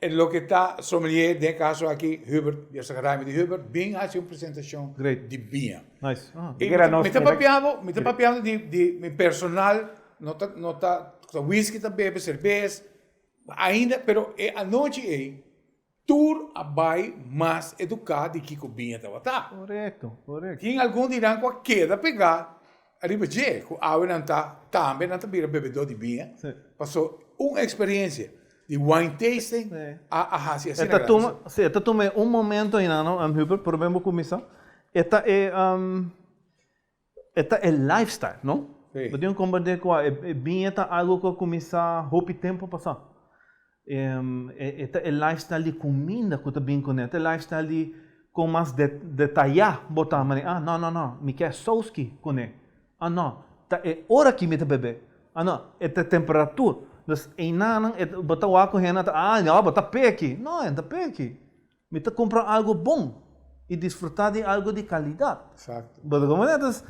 en lo que está sommelier, de caso aqui, Hubert, eu sou de Hubert, bem hace uma apresentação de vinho. Nice. Me está papeando de personal, não tá whisky também, cerveja, ainda, pero a noite é tour a vai mais educado de que o vinho está. Correto. Tem algum dirão que queda pegar, arriba de, com a não tá, também não tá bebedor de vinho, passou uma experiência de wine tasting a hacia assim. Esta toma momento ainda não, Hubert, por bem começar. Esta é lifestyle, não? Podemos compreender que bem esta algo que começar hope tempo passar. Esta é lifestyle de comida que está bem com esta lifestyle de com mais detalhar, botar mas não, me quer sauce com ele. Não, tá é hora que me tá beber. Não, esta temperatura. Dus einanan bota wako henata não bota peque não é da peque me tá comprar algo bom e desfrutar de algo de qualidade. Exato. Mas como é das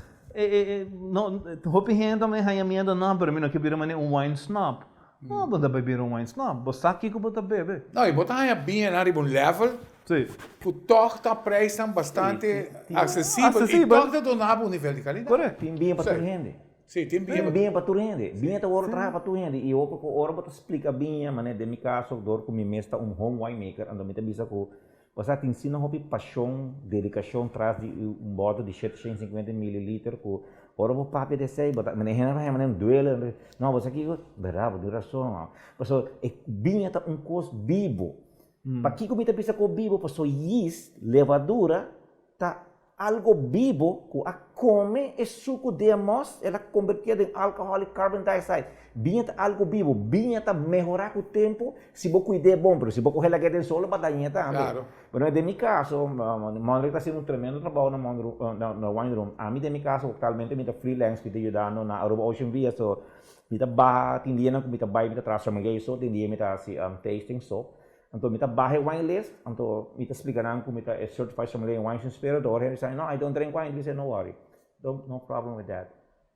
não hope renda me ranhamento não para mim não que vira wine snob. Não bota beber wine snob, você aqui que bota beber. Não, e bota aí bem na riba level. Sim. O toque tá preço bastante acessível e toque tá donado um nível de qualidade. Correto. Tem bem para rende. Sim, tem bem para tu rende. Bem está agora trabalha para tu rende. E eu agora vou te explicar bem, mas de meu caso, dor com minha mesta home winemaker, ando me te bisa ko, você te ensina hobby paixão, dedicação traz de bottle de 750 ml ko. Ora vou papi de sei, mas nem vai duelo. Não, você aqui bravo, duração. Porque bem está coisa vivo. Para que me te bisa ko vivo, porque yeast, levadura, tá algo vivo que a come e suco de mos, ela convertida em alcoholic carbon dioxide. Vinha algo vivo, vinha melhorar com o tempo, se você cuidar bom, mas se você correr lá dentro solo, vai dar também. Claro. Mas de meu caso, Mondre está fazendo tremendo trabalho na wine room. A mim, de meu caso, totalmente, eu estou freelance, eu estou ajudando na Aruba Ocean Via, so, eu estou barra, tindia, eu estou barra, eu estou transformando, tindia, eu estou tasting, so. Então, eu barra wine list, então, eu explico como eu certified sommelier wine inspirador, and he said, no, I don't drink wine. He said, no worry, no problem with that.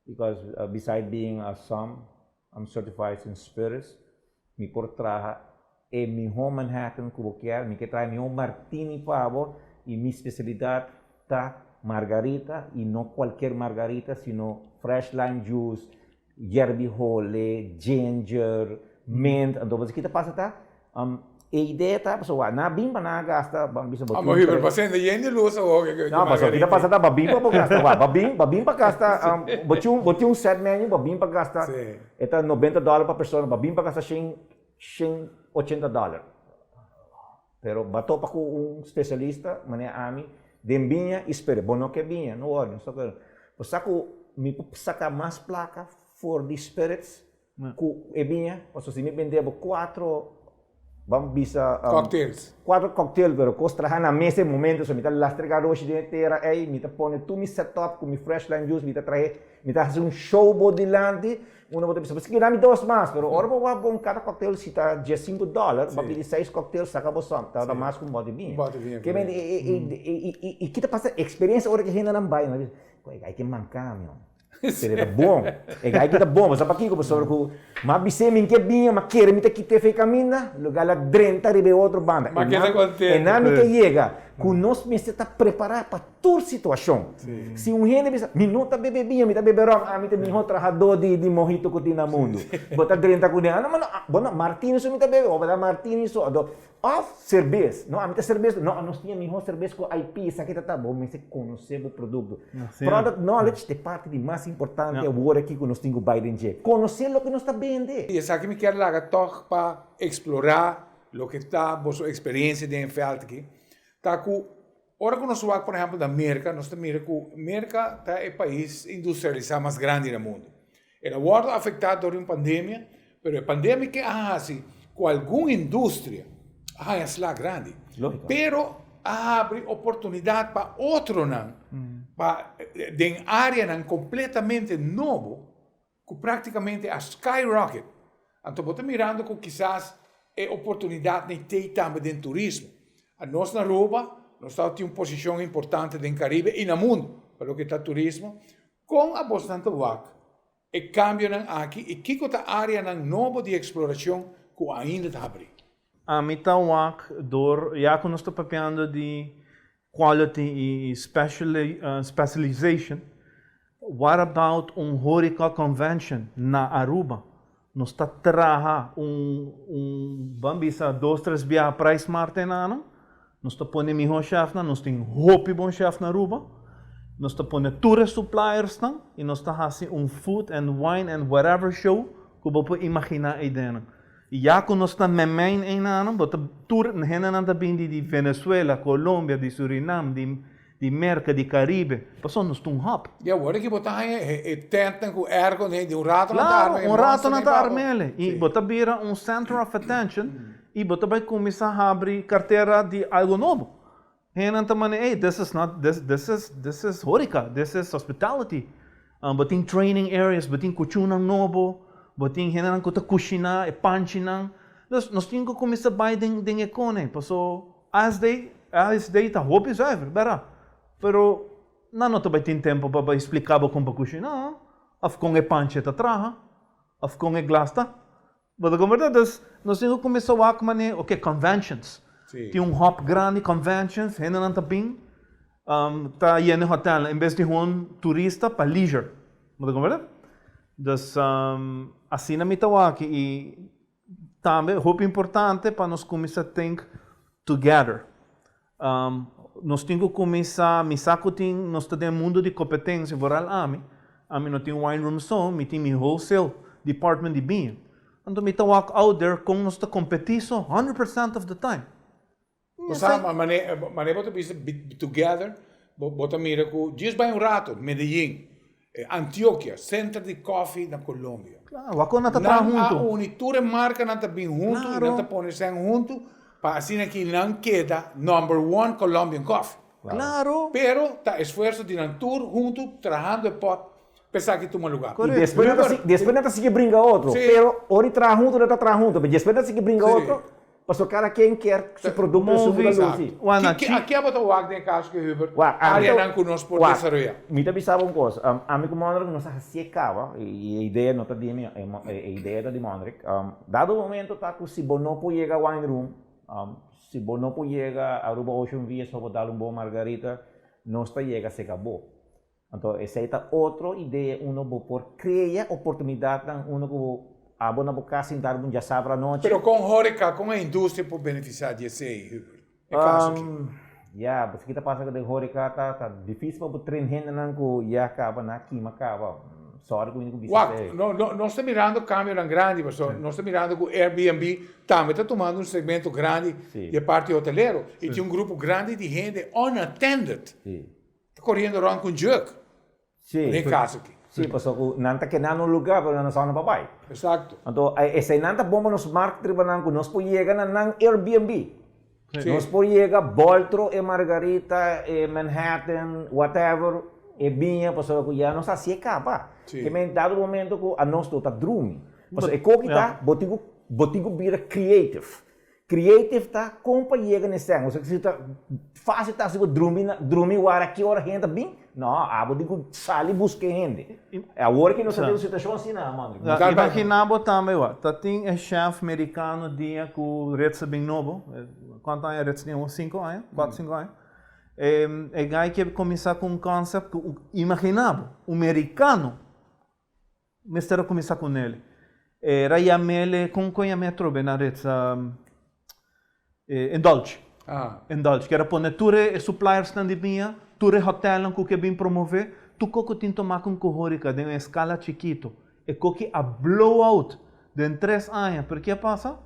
Because besides being a I'm certified in spirits, me por traja e mi home Manhattan que eu quero, me que traz mi home martini pavo, e minha especialidade tá margarita, e não qualquer margarita, sino fresh lime juice, yerby hole, ginger, mint, então você que passa tá? A ideia tá, pessoal, na bimba na gasta, bisa botar. Mas hiper paciente yende lusa o que. Não, pessoal, kita passa tá babimba para gasta, babimba gasta, botiu set menu, babimba gasta, eta $90 para pessoa, babimba gasta $180. Pero bato pa ko especialista, mane ami, dembinha, espere, bono que binha, no worry, só que, pasako me saca mais placa for the spirits, ku ebinha, paso se me vendebo 4 vamos bisa cocktails. 4 cocktails, pero costrahan na mesa momento, so mita lastriga roshi de terra, mita pone tu mi setup com mi fresh lime juice, mita fazer um show bodilante, una bota bisa, porque dá-me 2 mais, pero ora vou bom cada cocktail se tá $5, vai pedir 6 cocktails, saca boção, tá da mais com bode vinho. Que bem, e kita passa experiência ora que renda não vai, mas aí que mancar, meu. Seria bom, aí que tá bom, mas apa kiko pessoal que mas bise min que binha, mas quer me que te fez caminho, lugar lá 30 ribe outro banda. Mas que tá contente. E na que chega, que nós me está preparado para toda situação. Se um gente diz, me não tá bebe binha, me tá bebe rom, a mim tem minha trajador de mojito que tem no mundo. Bota 30 com ele, não, bueno, martini só me tá bebe, ou vai dar martini só, off cerveja, não, a mim tá cerveja, não, nós tinha minha cerveja com IP, isso aqui tá bom, mas você conhece o produto. Product knowledge é parte de mais importante agora aqui que nós temos Biden J. Conhecer o que nós está vendendo. E essa aqui me quer lá toch para explorar o que está a sua experiência de enfiar aqui. Tá com ora que nós vamos, por exemplo, da América, nós temos que a América tá é o país industrializado mais grande do mundo. Ela foi afetado por uma pandemia, mas a pandemia que assim, com alguma indústria é lá grande. Lógico. Pero abre oportunidade para outro para de área completamente novo, que praticamente a skyrocket. Então, você mirando que quizás é oportunidade de ter também de turismo. A nós na Aruba, nós temos uma posição importante no Caribe e no mundo, para o que está turismo, com a bastante vaca. E cambio aqui, e que é a área nova de exploração que ainda está abrindo. A mita wak door, ja que nós estamos papiando de quality e specialization. What about HORECA convention na Aruba? Nós está traha bambisa 2-3 via price martenano. Nós está pone miho chef na, nós tem hopi bom chef na Aruba. Nós está pone tourist suppliers na, e nós está fazendo food and wine and whatever show que você imaginar aí dentro. Ja que nós estamos memein em ano, bota tour henananda bindi de Venezuela, Colômbia, de Suriname, de América, de Caribe, passou nós tum hop. E agora que botar tenta com ergo de rato na tarde. Claro, rato na tarde, e bota vira center of attention, e bota vai começar a abrir carteira de algo novo. Henanta mane, hey, this is HORECA, this is hospitality. Botin training areas, botin kuchunang novo. Botin henan ko ta kushina e panchinang. Nós temos que começar a den econe. Paso as day ta hope is ever, bera. Pero não vai ter tempo para explicar como kushina. Af com e panche ta traha, af com e glasta. Mas a verdade nós temos que começar a mané, okay, conventions. Tem hop grande conventions, henan ta bing. Ta yene hotel, em vez de turista para leisure. Mas a verdade dus assim na mitawaki e também hope importante para nós começar a think together. Nós temos que começar nós temos mundo de competência voral ami não tem wine room só, me tem wholesale department de vinho. Então mitawak out there com nós ta competição 100% of the time. Maneira para be together, bota mira que dias bem rato, Medellín, Antioquia, centro de coffee na Colômbia. Claro, a cona tá pra junto. Unitura marca não tá bem junto, Claro. e não tá pondo junto, para assim aqui não queda #1 Colombian coffee. Claro. Pero tá esforço de não tour junto, trabalhando para pensar que toma lugar. Correto. Después não se brinca outro, Sim. pero ora traga junto, não traga junto, mas depois não se brinca Sim. outro, porque cada quem quer seu produto e sua luz. Aqui é botar o Wagner em caso que Hubert, Wa- área então- não conosco por Wa- desarrollar. Me também sabe uma coisa, a mim como Mondrick não sabe se acaba, e a ideia não está de mim, a ideia de Mondrick, dado o momento tá que se você não pode chegar ao wine room, se você não pode chegar a Aruba Ocean View só botar bom margarita, não está chega, se acabou. Então, essa é outra ideia, uno por criar oportunidade, uno que abona por casa sentar já sabe a noite. Pero com Horeca, com a indústria por beneficiar de esse, Hubert. É caso aqui. Ya, porque kita passa que Horeca tá difícil para tren gente não que já acaba na quima acaba. Sorry que eu Wag, nós estamos mirando câmbio grande, pessoal. Nós estamos mirando que o Airbnb também está tomando um segmento grande de parte hoteleiro. E tem um grupo grande de gente unattended. Está correndo around com jerk. Nem caso aqui. Sim, pessoal, não está querendo um lugar para não sair na papai. Exato. Então, essa não está bom nos marketing para não nós podemos chegar na Airbnb. Nós podemos chegar Boltro, Margarita, Manhattan, whatever, Binha, pessoal que já não está se acaba. Que em dado momento que a nós está dormindo. Mas é como que está, botigo vira creative. Creative tá companhia nesse ano. Você que está fácil tá se dormir hora que hora gente bem? Não, eu digo sali busque gente. É agora que nós temos situação assim não, mano. Imaginava também, tá tem um chefe americano dia que o Retsa bem novo. Quanto anos Retsa tem? 5 anos? 4, 5 anos? É gai que começar com um conceito que imaginava, o americano, mas era começar com ele. Era ele com metro bem na Retsa Indulge. Indulge, que era pôr ture suppliers na dibinha, ture hotel que bem promover, tu coco tem tomar com corrorica de uma escala chiquito, e coque a blowout de 3 anos, porque passa?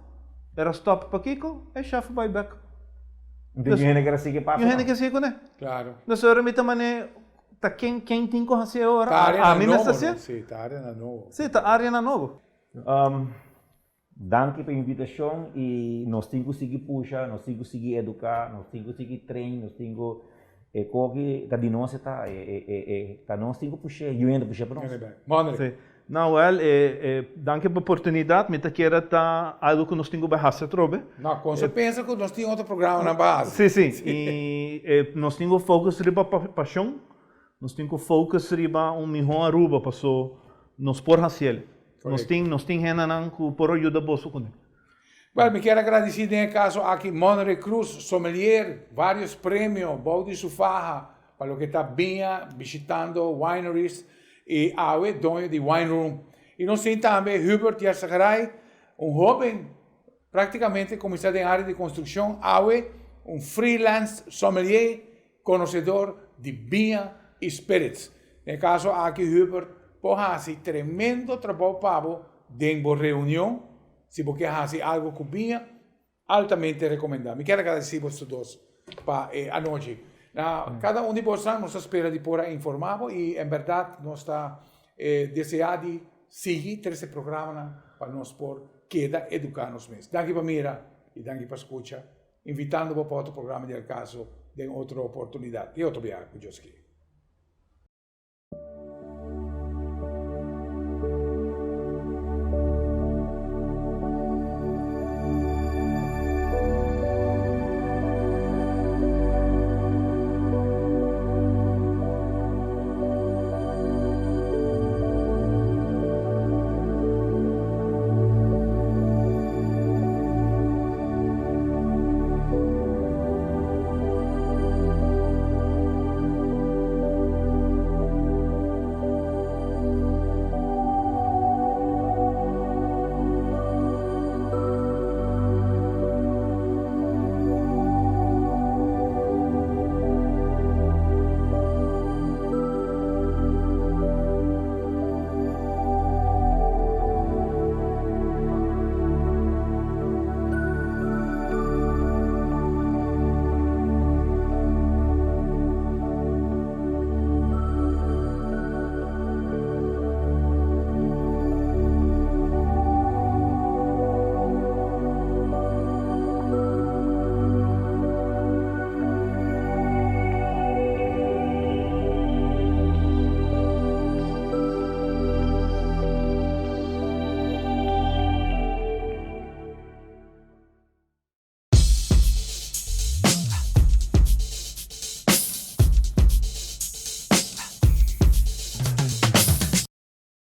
Era stop para Kiko, e chefe vai back. Então, gente que assim que passa. E gente que assim, né? Claro. Nós era me também tá quem tem com assim agora. A mim não está Sim, tá área na novo. Sim, tá área na novo. Danke pela invitação e nós temos que seguir puxar, nós temos que seguir educar, nós temos que seguir treinar, nós temos que tá de nós tá nós temos que puxar, eu ainda puxar para nós. Sim. Não, danke pela oportunidade, me tá queira tá algo que nós temos que barrar se trobe. Não, quando você pensa que nós temos outro programa na base. Sim. E nós temos que focar riba paixão, nós temos que focar riba melhor Aruba, passou nos por raciel. Nós temos gente que por ajuda bolso com ele. Well, me quero agradecer em caso aqui Monterey Cruz, sommelier, vários prêmios, balde sufaja, para o que está bem visitando wineries e awe dono de wine room. E nós temos também Hubert Yassagaray, jovem, praticamente começado em área de construção, awe, freelance sommelier, conhecedor de vinho e spirits. No caso aqui Hubert, hace tremendo trabalho para dentro da reunião, se você hace algo com vinho, altamente recomendado. Me quero agradecer a vocês dois para a noite. Cada um de vocês nos espera de por informado e, em verdade, nós está desejando seguir esse programa para nós por queda educar-nos mesmos. Danke para mira e danke para escuta, invitando para outro programa de caso de outra oportunidade e outro viagem com Deus.